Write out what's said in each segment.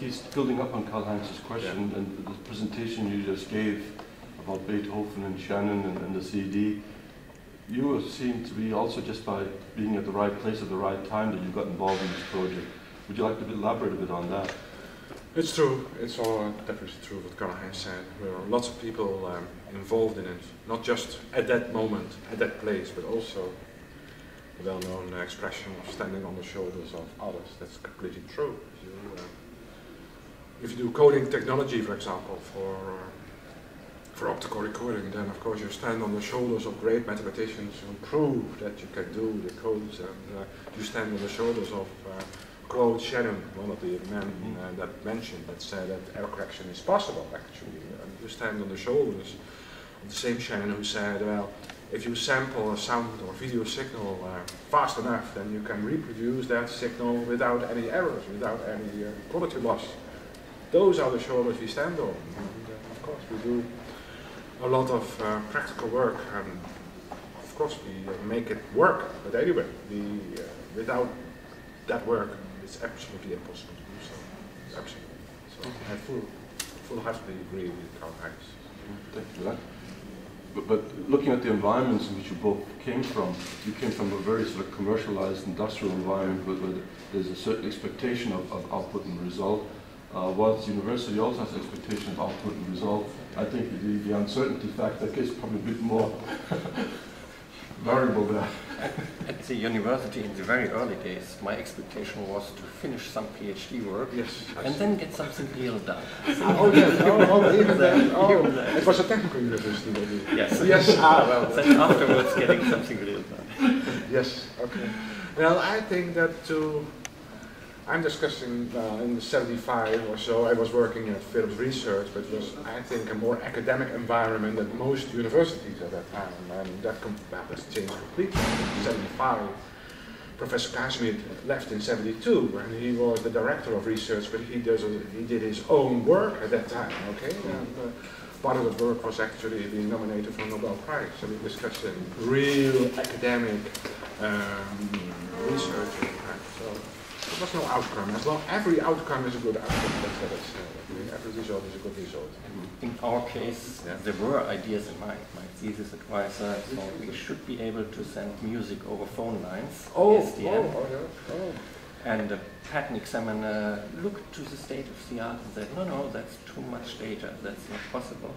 Kees, building up on Karlheinz's question and the presentation you just gave about Beethoven and Shannon and the CD, you seem to be also just by being at the right place at the right time that you got involved in this project. Would you like to elaborate a bit on that? It's true. It's all definitely true what Karlheinz said. There are lots of people involved in it, not just at that moment, at that place, but also the well-known expression of standing on the shoulders of others. That's completely true. If you do coding technology, for example, for optical recording, then of course you stand on the shoulders of great mathematicians who prove that you can do the codes, and you stand on the shoulders of Claude Shannon, one of the men that mentioned, that said that error correction is possible actually. And you stand on the shoulders of the same Shannon who said, well, if you sample a sound or video signal fast enough, then you can reproduce that signal without any errors, without any quality loss. Those are the shoulders we stand on. And of course we do a lot of practical work, and of course we make it work. But anyway, without that work, it's absolutely impossible to do so. Absolutely. So I full-heartedly agree with Karlheinz. Thank you for that. But looking at the environments in which you both came from, you came from a very sort of commercialized industrial environment where there's a certain expectation of output and result. Whilst the university also has an expectation of output and result, I think the uncertainty factor is probably a bit more variable there. At the university in the very early days, my expectation was to finish some PhD work and then get something real done. Oh yes, even then. Oh, it was a technical university maybe. Yes. Yes. Well. Then afterwards getting something real done. Yes, okay. Well, I think that I'm discussing in the 75 or so, I was working at Philips Research, but it was, I think, a more academic environment than most universities at that time, and that has changed completely. In 75, Professor Kaasmit left in 72, and he was the director of research, but he did his own work at that time, okay? And part of the work was actually being nominated for a Nobel Prize, so we discussed real academic research at the time. So there was no outcome. As long every outcome is a good outcome, that's what I said. Every result is a good result. In our case, there were ideas in mind. My thesis advisor thought we should be able to send music over phone lines. And the patent examiner looked to the state of the art and said, no, that's too much data, that's not possible.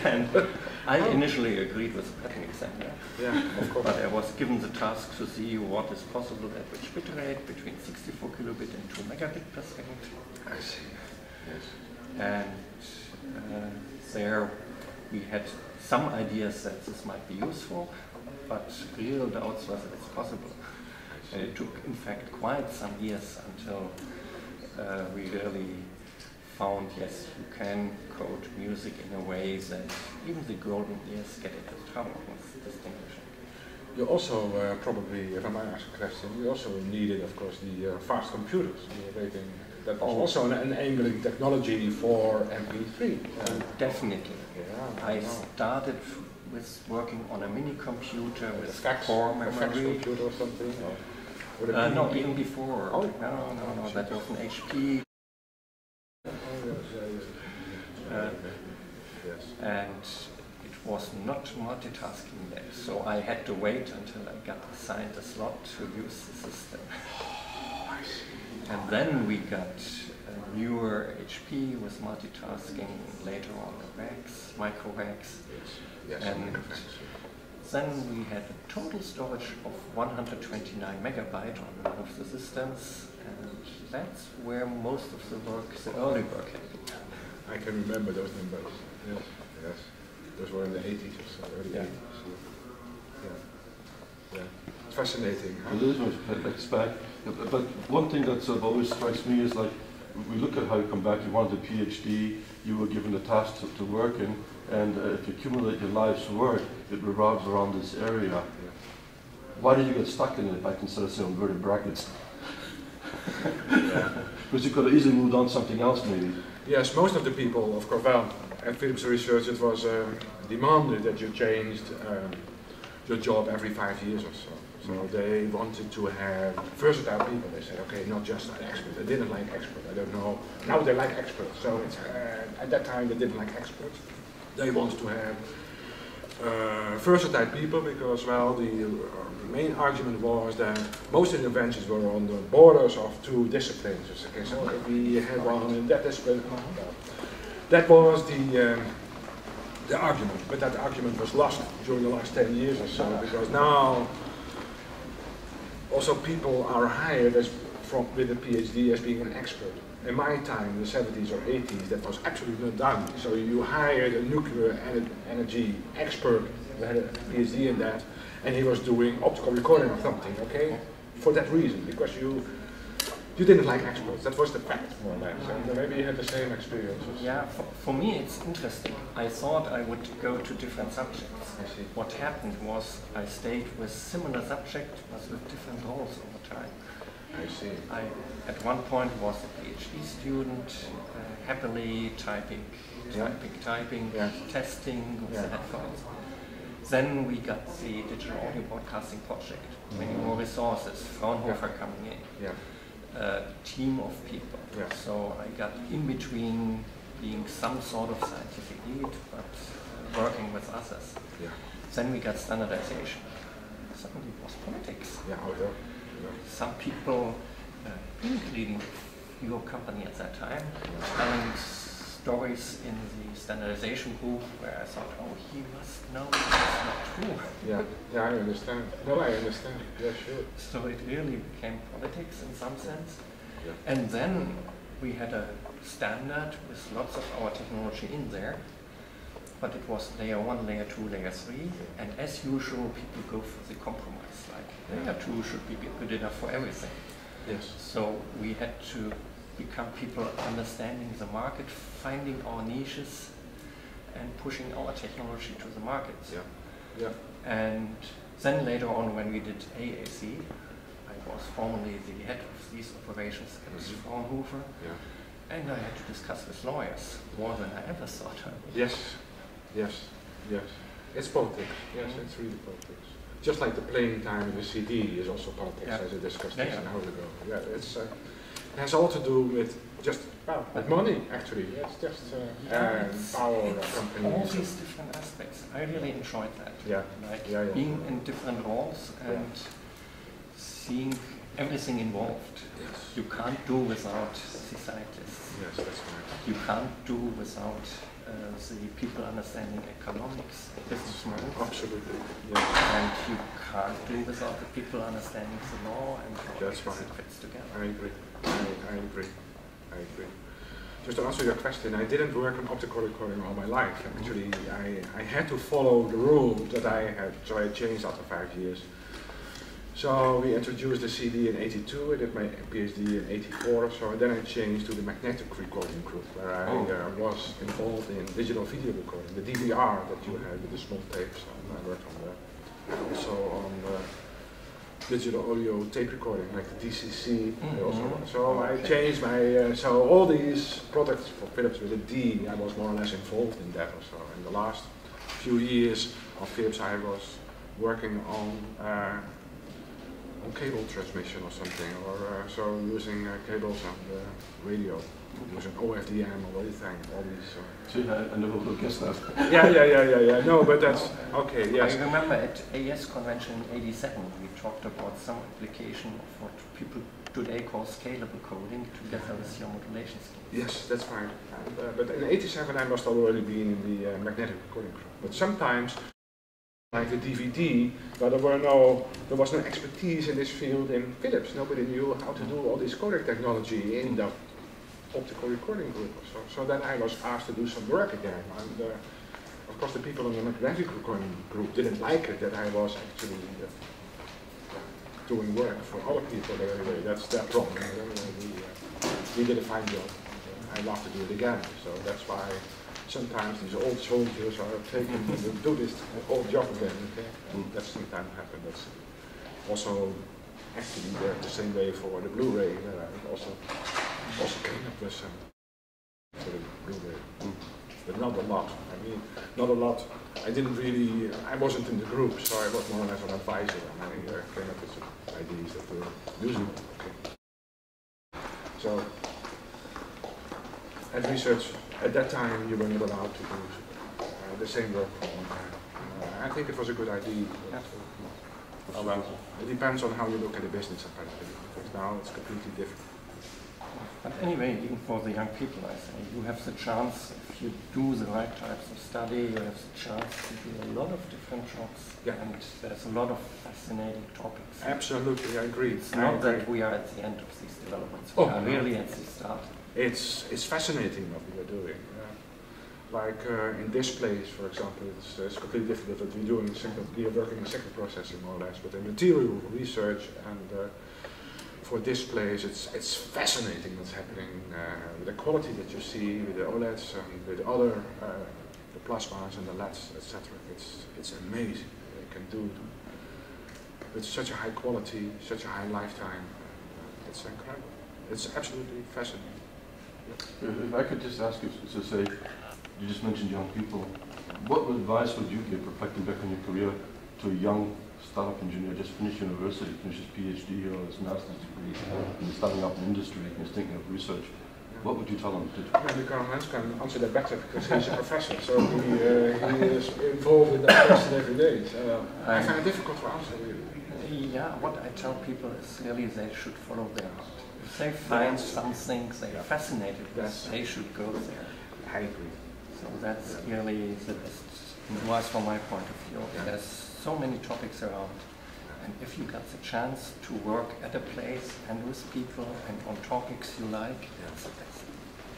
And I initially agreed with the patent examiner. Yeah, of course. But I was given the task to see what is possible at which bit rate, between 64 kilobit and 2 megabit per second. I see, yes. And there we had some ideas that this might be useful, but real doubts whether it's possible. It took, in fact, quite some years until we really found, yes, you can code music in a way that even the golden ears get into trouble with distinguishing. You also probably, if I might ask a question, you also needed, of course, the fast computers. That was also an enabling technology for MP3. Definitely. Yeah, I started with working on a mini computer with core memory. A fax computer or something? No, even before. Oh. No, that was an HP. And it was not multitasking yet, so I had to wait until I got assigned a slot to use the system. I see. And then we got a newer HP with multitasking, later on the VAX, micro VAX. And then we had a total storage of 129 megabyte on one of the systems, and that's where most of the work, the early work had been done. I can remember those numbers. Yes. Those were in the 80s or so, early 80s. Yeah. It's fascinating. Huh? It is much back. But one thing that sort of always strikes me is, like, we look at how you come back, you wanted a PhD, you were given a task to work in, and if you accumulate your life's work, it revolves around this area. Yeah. Why did you get stuck in it, like, instead of saying inverted brackets? Because you could have easily moved on to something else, maybe. Yes, most of the people, of course, well, at Philips Research it was demanded that you changed your job every 5 years or so. So they wanted to have versatile people. They said, okay, not just an expert. They didn't like experts. I don't know. Now they like experts. So it's, at that time they didn't like experts. They wanted to have versatile people because, well, the main argument was that most inventions were on the borders of two disciplines. Okay, so if we had one in that discipline, that was the argument. But that argument was lost during the last 10 years or so, because now also people are hired as with a PhD as being an expert. In my time, in the 70s or 80s, that was absolutely not done. So you hired a nuclear energy expert who had a PhD in that, and he was doing optical recording or something, okay? For that reason, because you didn't like experts. That was the fact, more or less. And maybe you had the same experiences. Yeah, for me it's interesting. I thought I would go to different subjects. I see. What happened was I stayed with similar subjects but with different roles over time. I see. I, at one point, was a PhD student, happily typing, testing with the headphones. Then we got the digital audio broadcasting project, many more resources, Fraunhofer coming in, a team of people. So I got in between being some sort of scientific lead, but working with others. Then we got standardization. Suddenly it was politics. Some people, including your company at that time, telling stories in the standardization group where I thought, oh, he must know it's not true. Yeah, I understand. No, I understand. Yeah, sure. So it really became politics in some sense. And then we had a standard with lots of our technology in there, but it was layer 1, layer 2, layer 3, and as usual people go for the compromise, like layer 2 should be good enough for everything. So we had to become people understanding the market, finding our niches, and pushing our technology to the markets. And then later on, when we did AAC, I was formerly the head of these operations at Fraunhofer, and I had to discuss with lawyers more than I ever thought I would. Yes. It's politics. Yes, it's really politics. Just like the playing time of the CD is also politics, as I discussed this an hour ago. It's it has all to do with just with money, actually. It's just power of companies. All these different aspects. I really enjoyed that. Being in different roles and seeing everything involved. You can't do without the scientists. Yes, that's right. You can't do without the people understanding economics, business models. Absolutely. And you can't do without the people understanding the law and how it fits together. I agree. I agree. Just to answer your question, I didn't work on optical recording all my life. Actually, I had to follow the rules that I had, so I changed after 5 years. So we introduced the CD in '82, I did my PhD in '84 or so, and then I changed to the magnetic recording group, where I was involved in digital video recording, the DVR that you had with the small tapes, and I worked on that. And also on digital audio tape recording, like the DCC. So I changed my, so all these products for Philips with a D, I was more or less involved in that also. In the last few years of Philips, I was working on cable transmission or something, or so using cables and radio, using OFDM or anything, all these. I never would have guessed that. Yeah. No, but that's okay. Yes. I remember at AES convention in '87 we talked about some application of what people today call scalable coding together with your modulation skills. Yes, that's fine. And, but in '87 I must already be in the magnetic recording group. But sometimes, like the DVD, but there was no expertise in this field in Philips. Nobody knew how to do all this codec technology in the optical recording group. So then I was asked to do some work again. And of course the people in the magnetic recording group didn't like it that I was actually doing work for other people. But anyway, that's their problem. We did a fine job. I'd love to do it again. So that's why sometimes these old soldiers are taken to do this old job again. Okay? And that sometimes happens. That's also actually the same way for the Blu-ray. Also came up with some for the Blu-ray. but not a lot. I mean, not a lot. I didn't really, I wasn't in the group, so I was more or less an advisor, and I came up with some ideas that were usable. Okay. So, at research, at that time, you were not allowed to do the same work for a long time. I think it was a good idea. But, it depends on how you look at the business, apparently, because now it's completely different. But anyway, even for the young people, I say, you have the chance, if you do the right types of study, you have the chance to do a lot of different jobs, and there's a lot of fascinating topics. Absolutely, I agree. It's not that we are at the end of these developments, we are really at the start. It's fascinating what we are doing. Like in displays, for example, it's completely different than what we do in signal. We are working in signal processing more or less, but in material research and for displays, it's fascinating what's happening with the quality that you see with the OLEDs and with other the plasmas and the LEDs, etc. It's amazing what they can do with such a high quality, such a high lifetime. It's incredible. It's absolutely fascinating. If I could just ask you to say, you just mentioned young people. What advice would you give, reflecting back on your career, to a young startup engineer just finished university, finished his PhD or his master's degree, and he's starting up in industry and he's thinking of research? What would you tell him to do? Maybe Karlheinz can answer that better because he's a professor, so he is involved in that question every day. So I find it difficult to answer, really. Yeah, what I tell people is really they should follow their heart. If they find something they're fascinated with, they should go there. I agree. So that's really the best advice from my point of view. There's so many topics around, and if you got the chance to work at a place and with people and on topics you like, that's the best.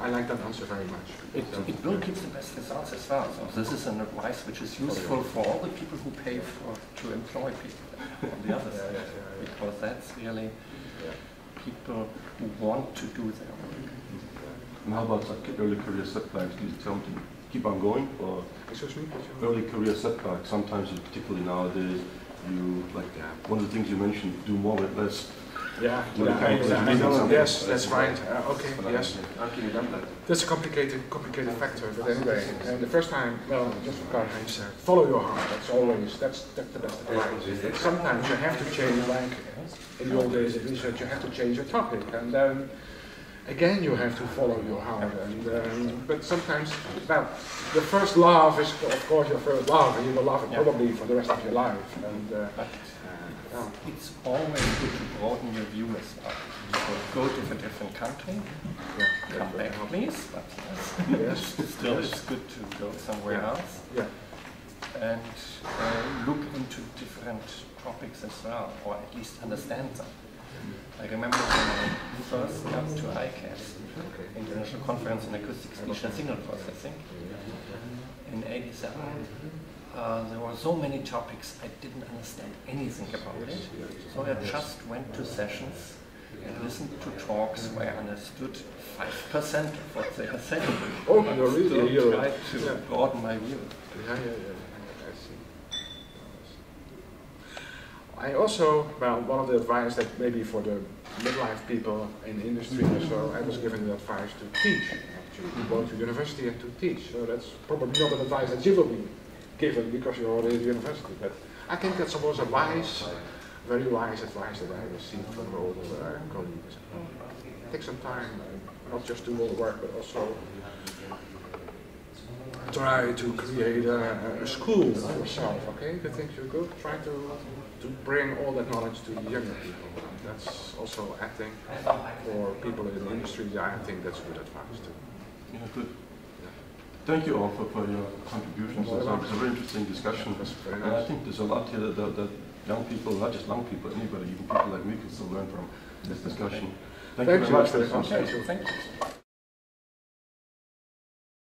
I like that answer very much. It will give the best results as well. So this is an advice which is useful for all the people who pay to employ people on the other side, because that's really people who want to do their work. And how about early career setbacks? Do you tell them to keep on going, or early career setbacks? Sometimes, particularly nowadays, you one of the things you mentioned: do more with less. Yes, that's right. Okay, yes. That's a complicated factor, but anyway. The first time, well, just for Karlheinz, follow your heart. That's the best advice. Sometimes you have to change, like in the old days of research, you have to change your topic, and then again you have to follow your heart. And but sometimes, well, the first love is of course your first love, and you will love it probably for the rest of your life. And it's always good to broaden your view as well. So go to a different country, come back please, but still it's good to go somewhere else. And look into different topics as well, or at least understand them. I remember when I first came to ICAS, International Conference on Acoustic Speech and Signal Processing, in '87. There were so many topics I didn't understand anything about it, so I just went to sessions and listened to talks where I understood 5% of what they are saying. Oh, you're really so tried to broaden my view. I see. I also, well, one of the advice that maybe for the midlife people in the industry or so, I was given the advice to teach, actually, to go to university and to teach. So that's probably not an advice that you will be given because you're already at university, but I think that's was a wise, very wise advice that I received from older colleagues. Take some time, not just do all the work, but also try to create a school for yourself, okay? If you think you're good, try to bring all that knowledge to the younger people. That's also, I think, for people in the industry, I think that's good advice too. Yeah, good. Thank you all for your contributions. It's a very interesting discussion. And I think there's a lot here that young people, not just young people, anybody, even people like me, can still learn from this discussion. Thank you very much for the conversation. Thank you.